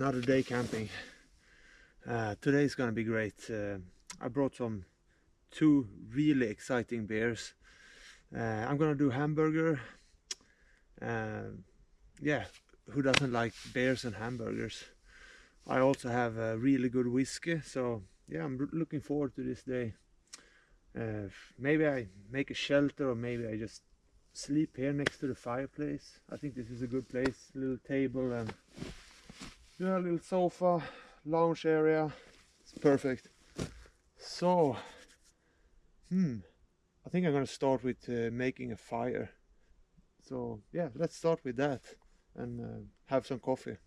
Another day camping. Today is gonna be great. I brought two really exciting beers. I'm gonna do hamburger. Yeah, who doesn't like beers and hamburgers? I also have a really good whiskey, so yeah, I'm looking forward to this day. Maybe I make a shelter, or maybe I just sleep here next to the fireplace. I think this is a good place. A little table and yeah, a little sofa, lounge area. It's perfect. So, I think I'm gonna start with making a fire. So yeah, let's start with that and have some coffee.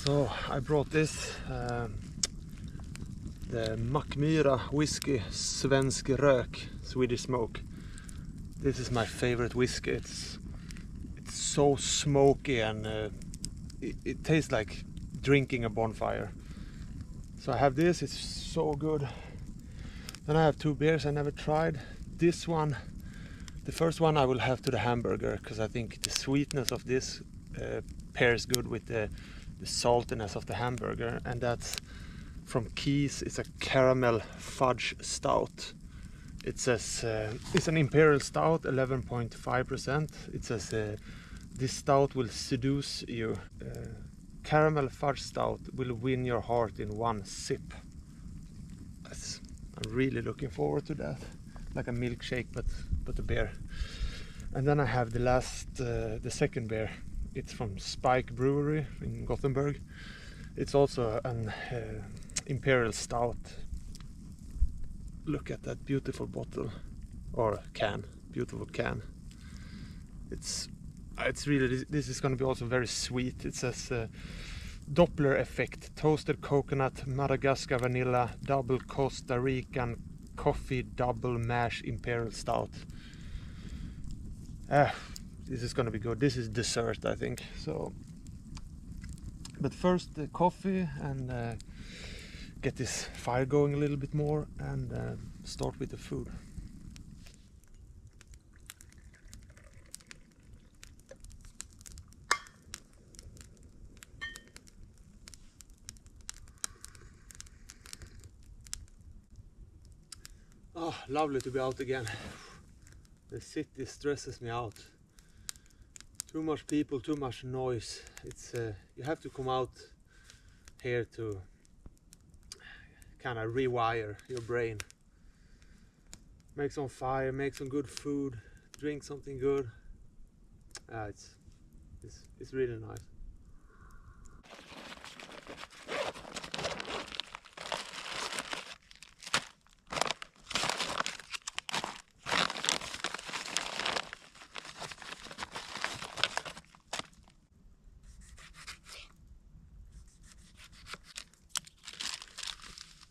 So I brought this, the Mackmyra whiskey Svensk Rök, Swedish smoke. This is my favorite whiskey. It's so smoky and it tastes like drinking a bonfire. So I have this, it's so good. Then I have two beers I never tried. This one, the first one I will have to the hamburger, because I think the sweetness of this pairs good with the saltiness of the hamburger, and that's from Keys. It's a caramel fudge stout. It says it's an imperial stout, 11.5%. It says this stout will seduce you. Caramel fudge stout will win your heart in one sip. I'm really looking forward to that, like a milkshake but a beer. And then I have the second beer. It's from Spike Brewery in Gothenburg. It's also an imperial stout. Look at that beautiful bottle, or can, beautiful can. It's really, this is going to be also very sweet. It says Doppler effect, toasted coconut, Madagascar vanilla, double Costa Rican coffee, double mash imperial stout. This is gonna be good. This is dessert, I think. So, but first the coffee and get this fire going a little bit more and start with the food. Oh, lovely to be out again. The city stresses me out. Too much people, too much noise. It's you have to come out here to kind of rewire your brain. Make some fire, make some good food, drink something good. It's really nice.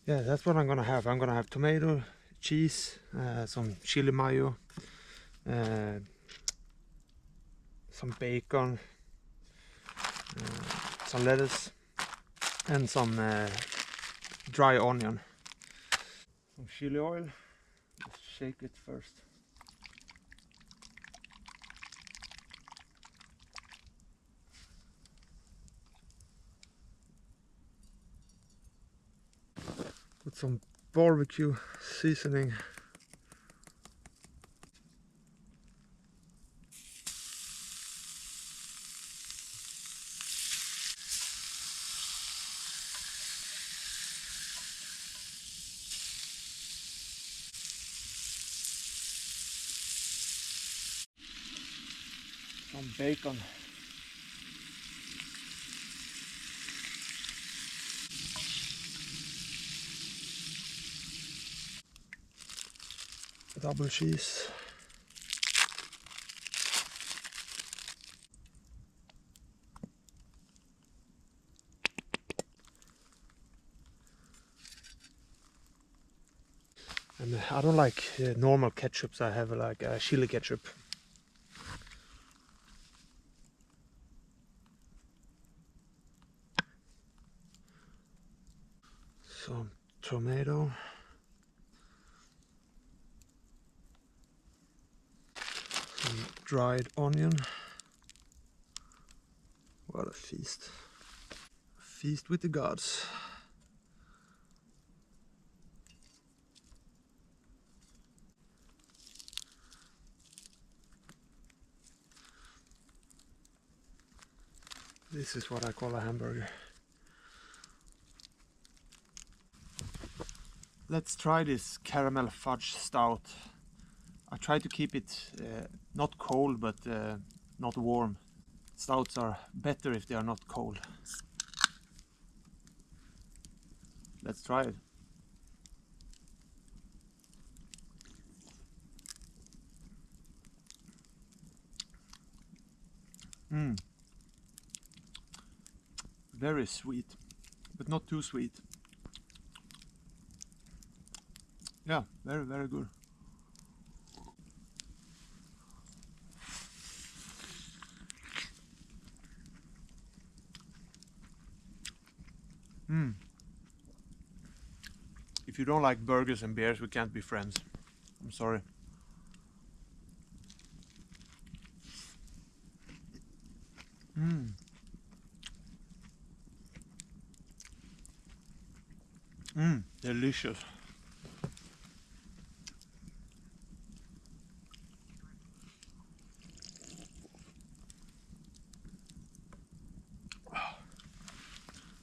Yeah, that's what I'm gonna have. I'm gonna have tomato, cheese, some chili mayo, some bacon, some lettuce, and some dry onion. Some chili oil. Just shake it first. Put some barbecue seasoning. Some bacon. Double cheese. And I don't like normal ketchups. I have like chili ketchup. Some tomato. Some dried onion. What a feast. Feast with the gods. This is what I call a hamburger. Let's try this caramel fudge stout. I try to keep it not cold, but not warm. Stouts are better if they are not cold. Let's try it. Very sweet, but not too sweet. Yeah, very, very good. If you don't like burgers and beers, we can't be friends. I'm sorry. Delicious.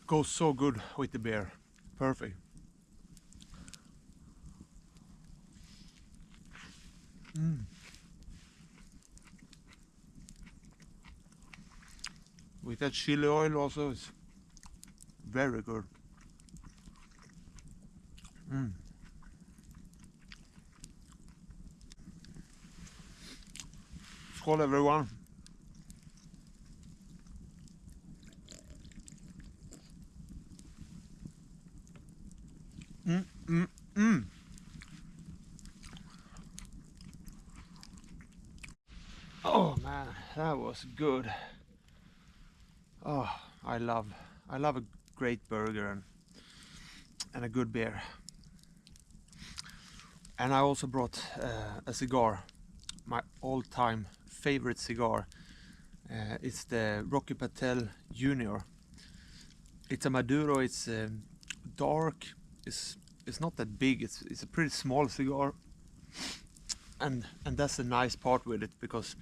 Goes so good with the beer. Perfect. With that chili oil also, it's very good. Skål everyone. Oh man, that was good. Oh, I love a great burger and a good beer. And I also brought a cigar, my all-time favorite cigar. It's the Rocky Patel Junior. It's a Maduro. It's dark. It's not that big. It's a pretty small cigar, and that's the nice part with it, because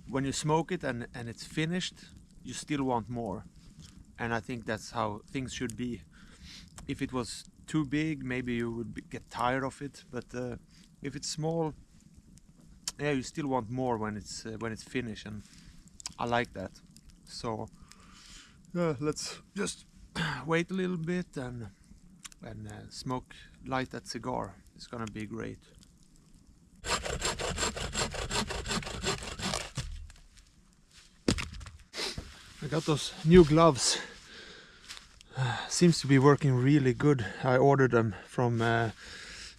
when you smoke it and it's finished, you still want more. And I think that's how things should be. If it was too big, maybe you would get tired of it, but if it's small, yeah, you still want more when it's finished, and I like that. So let's just wait a little bit and light that cigar. It's gonna be great. I got those new gloves. Seems to be working really good. I ordered them from a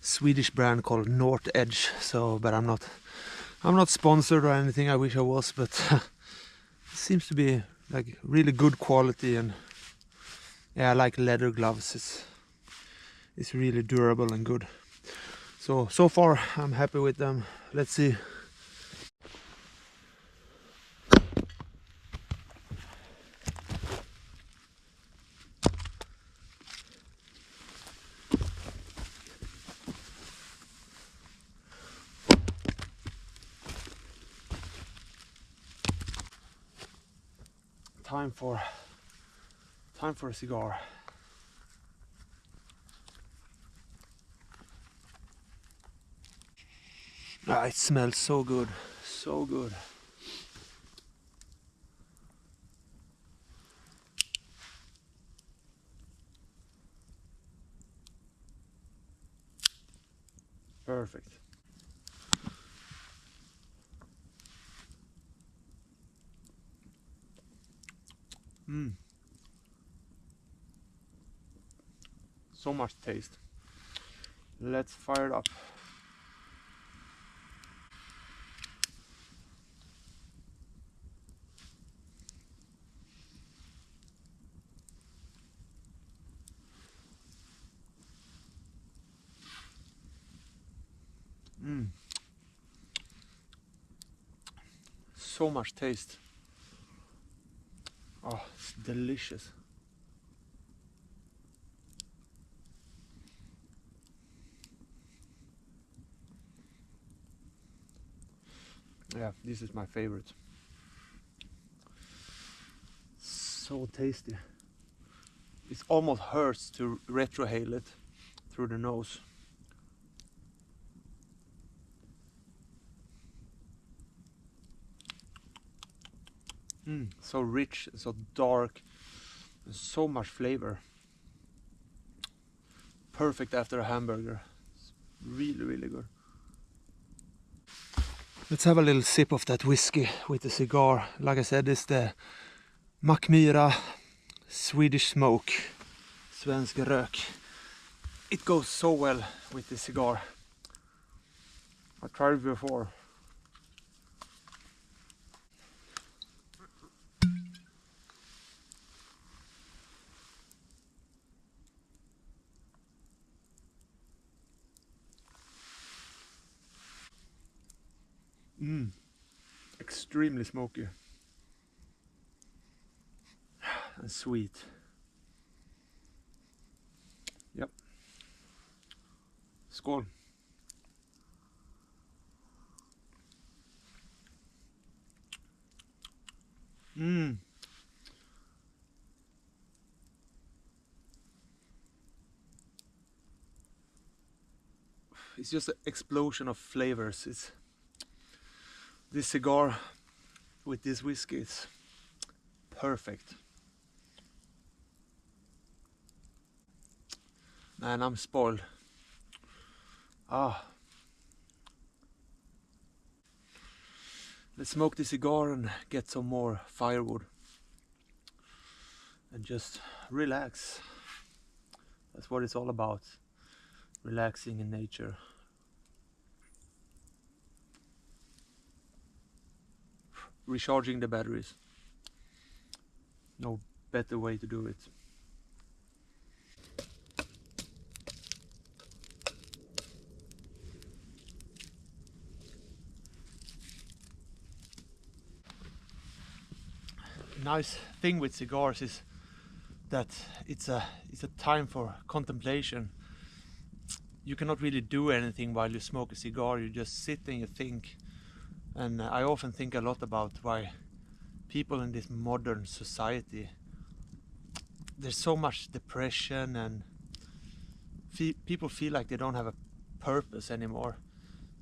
Swedish brand called North Edge, so but I'm not sponsored or anything. I wish I was, but it seems to be like really good quality, and yeah, I like leather gloves. It's really durable and good. So far I'm happy with them. Let's see. Time for a cigar. Ah, it smells so good, so good. Perfect. So much taste. Let's fire it up. So much taste. Oh, it's delicious. Yeah, this is my favorite. So tasty. It almost hurts to retrohale it through the nose. So rich, so dark, and so much flavor. Perfect after a hamburger. It's really, really good. Let's have a little sip of that whiskey with the cigar. Like I said, it's the Mackmyra Swedish smoke, svensk rök. It goes so well with the cigar. I tried it before. Extremely smoky and sweet. Yep. Skål. It's just an explosion of flavors. It's this cigar with this whiskey. It's perfect. Man, I'm spoiled. Let's smoke the cigar and get some more firewood and just relax. That's what it's all about. Relaxing in nature. Recharging the batteries. No better way to do it. Nice thing with cigars is that it's a time for contemplation. You cannot really do anything while you smoke a cigar. You just sit and you think. And I often think a lot about why people in this modern society, there's so much depression, and people feel like they don't have a purpose anymore.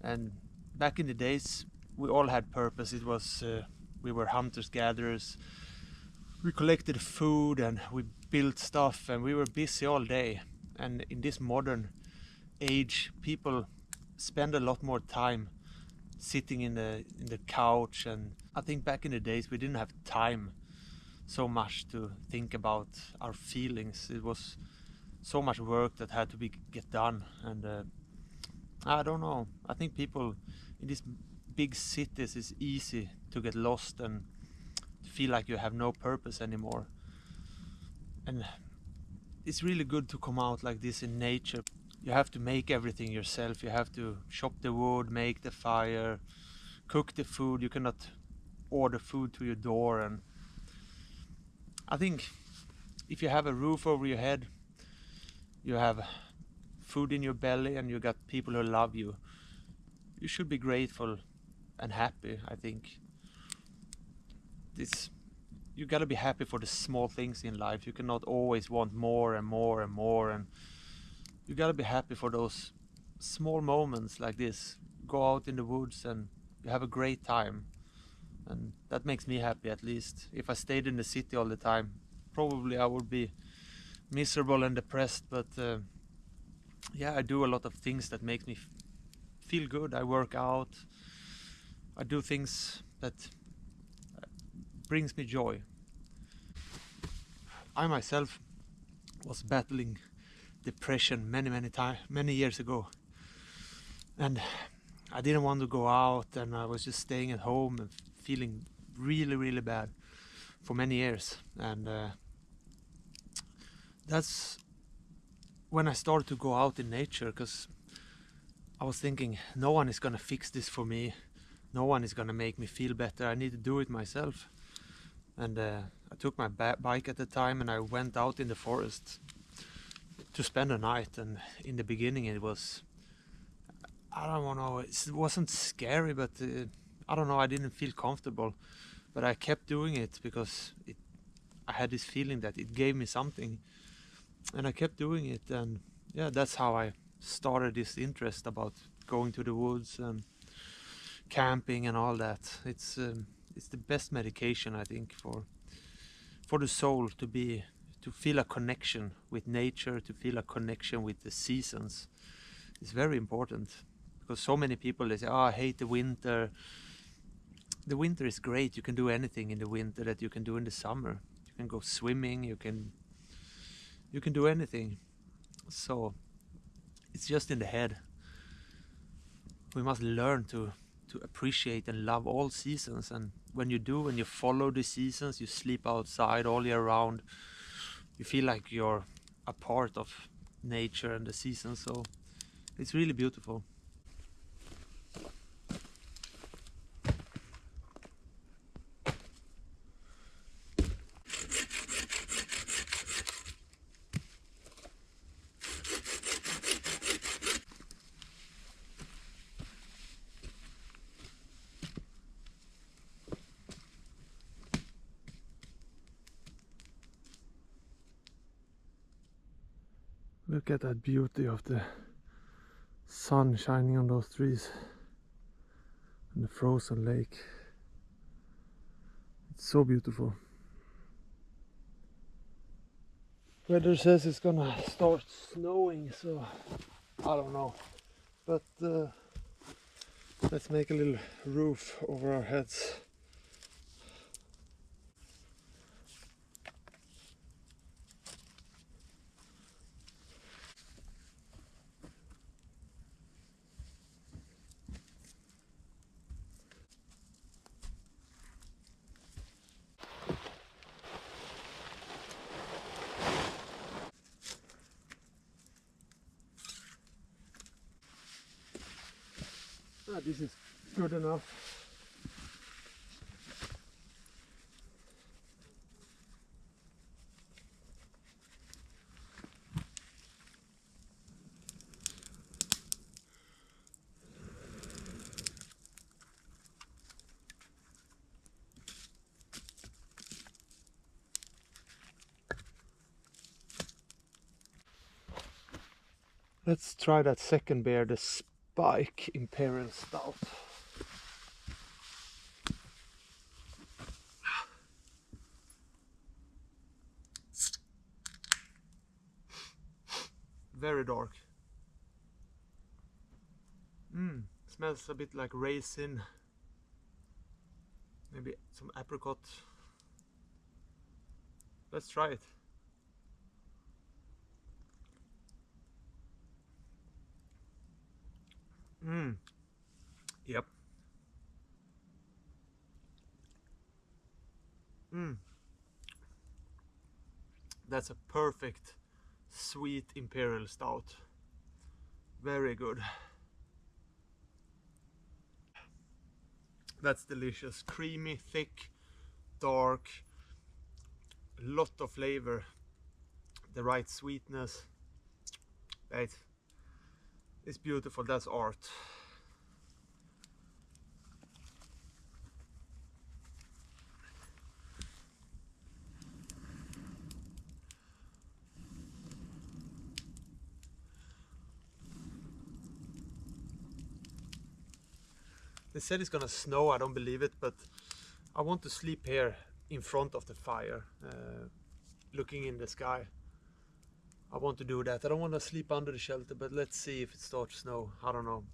And back in the days, we all had purpose. It was we were hunters gatherers. We collected food and we built stuff and we were busy all day. And in this modern age, people spend a lot more time sitting in the couch. And I think back in the days we didn't have time so much to think about our feelings. It was so much work that had to get done, and I don't know. I think people in these big cities, it's easy to get lost and feel like you have no purpose anymore. And it's really good to come out like this in nature. You have to make everything yourself. You have to chop the wood, make the fire, cook the food. You cannot order food to your door. And I think if you have a roof over your head, you have food in your belly, and you got people who love you, you should be grateful and happy. I think this, you gotta be happy for the small things in life. You cannot always want more and more and more, and you gotta be happy for those small moments like this. Go out in the woods and you have a great time, and that makes me happy. At least if I stayed in the city all the time, probably I would be miserable and depressed. But yeah, I do a lot of things that make me feel good. I work out, I do things that brings me joy. I myself was battling depression many years ago, and I didn't want to go out, and I was just staying at home and feeling really bad for many years. And that's when I started to go out in nature, because I was thinking, no one is gonna fix this for me, no one is gonna make me feel better, I need to do it myself. And I took my bike at the time, and I went out in the forest to spend a night. And in the beginning it was, I don't know, it wasn't scary, but I don't know, I didn't feel comfortable. But I kept doing it because I had this feeling that it gave me something, and I kept doing it. And yeah, that's how I started this interest about going to the woods and camping and all that. It's the best medication, I think, for the soul, to feel a connection with nature, to feel a connection with the seasons. It's very important, because so many people, they say, oh, I hate the winter. The winter is great. You can do anything in the winter that you can do in the summer. You can go swimming, you can do anything. So it's just in the head. We must learn to appreciate and love all seasons. And when you do, when you follow the seasons, you sleep outside all year round, you feel like you're a part of nature and the seasons. So it's really beautiful. Look at that beauty of the sun shining on those trees and the frozen lake. It's so beautiful. Weather says it's gonna start snowing, so I don't know. But let's make a little roof over our heads. This is good enough. Let's try that second beer, the Spike Imperial Stout. Very dark. Smells a bit like raisin, maybe some apricot. Let's try it. Yep. That's a perfect sweet imperial stout. Very good. That's delicious. Creamy, thick, dark, a lot of flavor, the right sweetness. It's beautiful. That's art. They said it's gonna snow. I don't believe it, but I want to sleep here in front of the fire, looking in the sky. I want to do that. I don't want to sleep under the shelter, but let's see if it starts to snow. I don't know.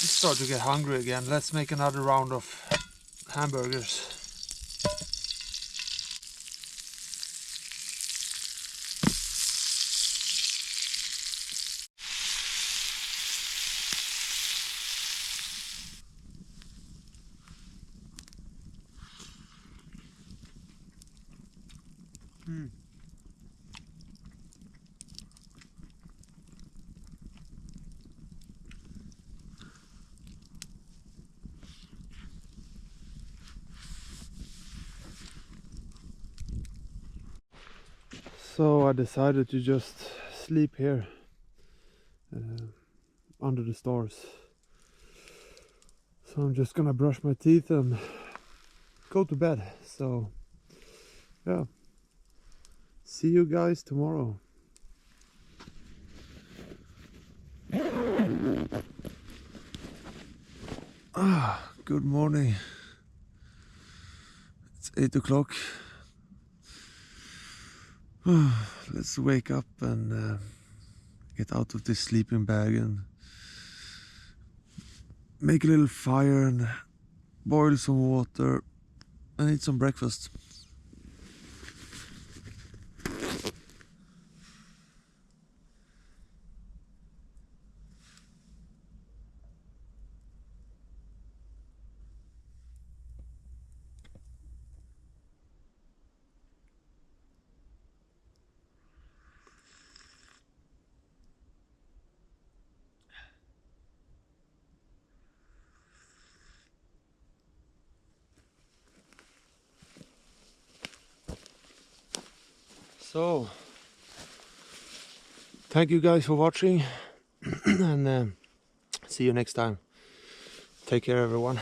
Start to get hungry again. Let's make another round of hamburgers. So I decided to just sleep here under the stars. So I'm just gonna brush my teeth and go to bed. So yeah, see you guys tomorrow. Good morning. It's 8 o'clock. Let's wake up and get out of this sleeping bag and make a little fire and boil some water and eat some breakfast. So, thank you guys for watching and see you next time. Take care, everyone.